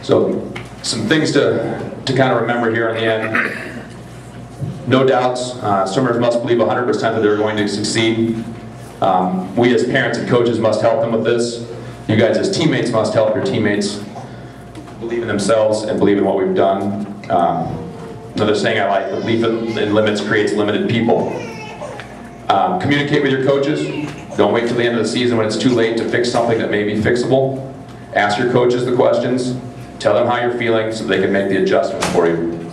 So some things to kind of remember here in the end. No doubts, swimmers must believe 100% that they're going to succeed. We as parents and coaches must help them with this. You guys as teammates must help your teammates believe in themselves and believe in what we've done. Another saying I like, belief in limits creates limited people. Communicate with your coaches. Don't wait till the end of the season when it's too late to fix something that may be fixable. Ask your coaches the questions. Tell them how you're feeling so they can make the adjustments for you.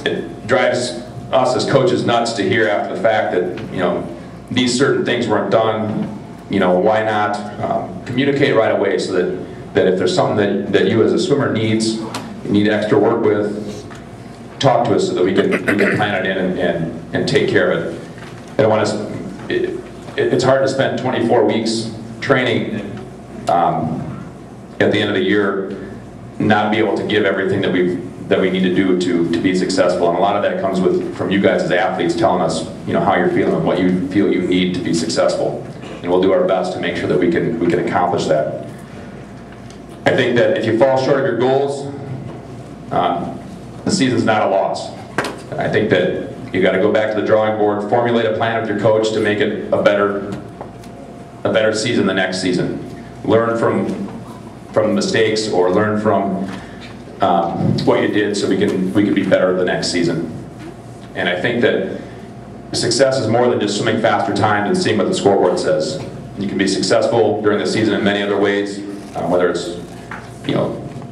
It drives us as coaches nuts to hear after the fact that, these certain things weren't done. Why not? Communicate right away so that if there's something that you as a swimmer you need extra work with, talk to us so that we can plan it in and take care of it. I don't want to. It's hard to spend 24 weeks training at the end of the year, not be able to give everything that we need to do to be successful, and a lot of that comes from you guys as athletes telling us how you're feeling and what you feel you need to be successful, and we'll do our best to make sure that we can accomplish that. I think that if you fall short of your goals, the season's not a loss. I think that you got to go back to the drawing board, formulate a plan with your coach to make it a better season the next season. Learn from mistakes, or learn from what you did so we can be better the next season. And I think that success is more than just swimming faster time and seeing what the scoreboard says. You can be successful during the season in many other ways, whether it's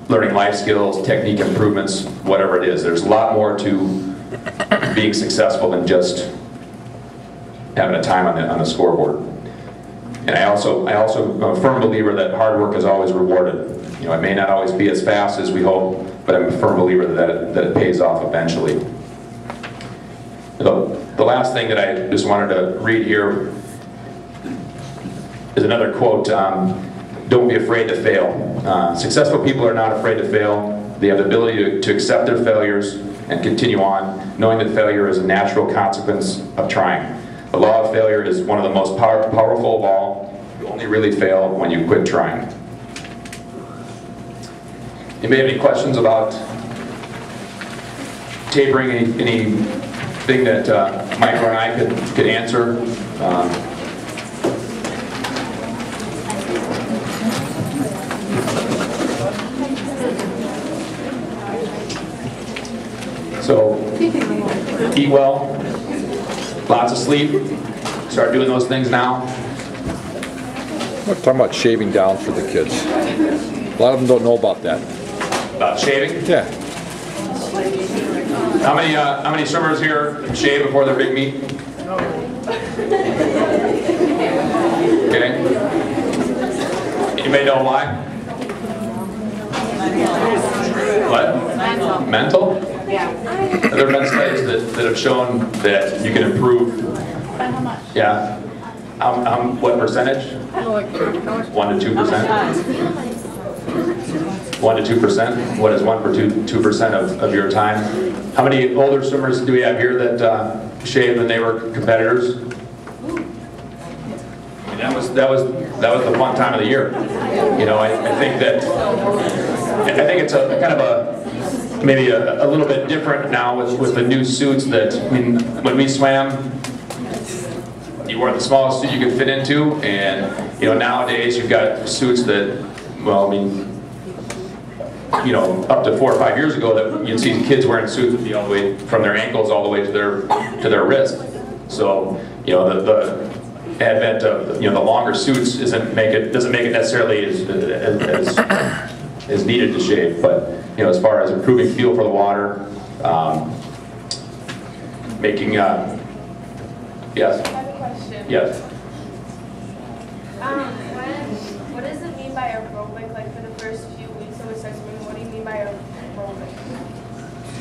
learning life skills, technique improvements, whatever it is. There's a lot more to being successful than just having a time on the scoreboard. And I also am a firm believer that hard work is always rewarded. It may not always be as fast as we hope, but I'm a firm believer that it pays off eventually. The last thing that I just wanted to read here is another quote. Don't be afraid to fail. Successful people are not afraid to fail. They have the ability to accept their failures and continue on, knowing that failure is a natural consequence of trying. The law of failure is one of the most powerful of all. You only really fail when you quit trying. Anybody have any questions about tapering? Anything that Michael and I could answer? So, eat well, lots of sleep, start doing those things now. We're talking about shaving down for the kids. A lot of them don't know about that. About shaving? Yeah. How many swimmers here shave before their big meet? Okay. You may know why. What? Mental? Yeah. There have been studies that have shown that you can improve. By how much? Yeah. What percentage? 1 to 2%. 1 to 2%. What is 1 for 2% of your time? How many older swimmers do we have here that shaved when they were competitors? That was the fun time of the year. I think it's a kind of a maybe a little bit different now with the new suits that, when we swam, you wore the smallest suit you could fit into, and nowadays you've got suits that, up to 4 or 5 years ago that you'd see kids wearing suits that would be all the way from their ankles all the way to their wrist. So the advent of the longer suits doesn't make it necessarily as needed to shave, but as far as improving feel for the water, making yes. I have a question. Yes. What does it mean by aerobic? Like for the first few weeks of assessment, what do you mean by aerobic?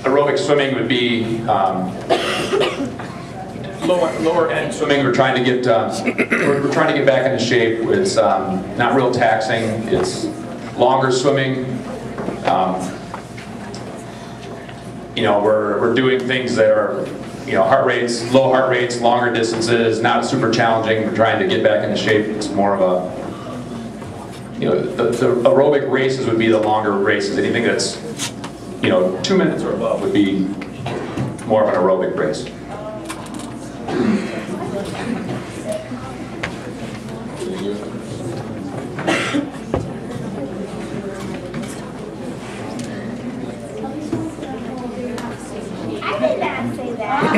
Aerobic swimming would be lower end swimming. We're trying to get back into shape. It's not real taxing. It's longer swimming. We're doing things that are low heart rates, longer distances, not super challenging. We're trying to get back into shape. It's more of a the aerobic races would be the longer races. Anything that's 2 minutes or above would be more of an aerobic race. I did not say that.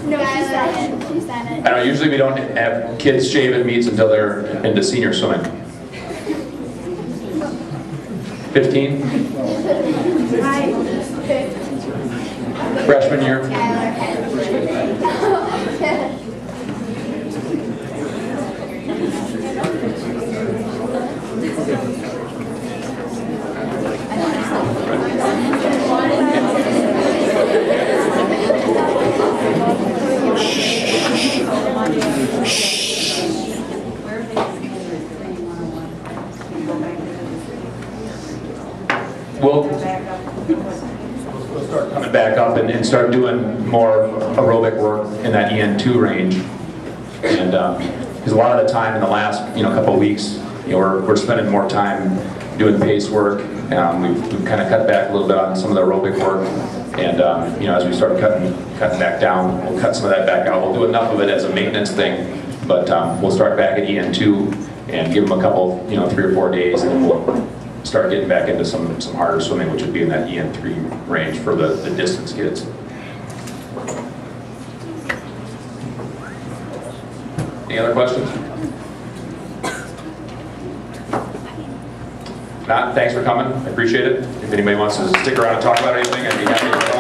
No, she said it. She said it. I don't know, usually we don't have kids shave at meets until they're into senior swimming. 15? Freshman year? We'll start coming back up and start doing more aerobic work in that EN2 range. And because a lot of the time in the last couple of weeks, we're spending more time doing pace work. We've kind of cut back a little bit on some of the aerobic work. And as we start cutting back down, we'll cut some of that back out. We'll do enough of it as a maintenance thing, but we'll start back at EN2 and give them a couple, 3 or 4 days, and then we'll start getting back into some harder swimming, which would be in that EN3 range for the distance kids. Any other questions? If not, thanks for coming. I appreciate it. If anybody wants to stick around and talk about anything, I'd be happy to.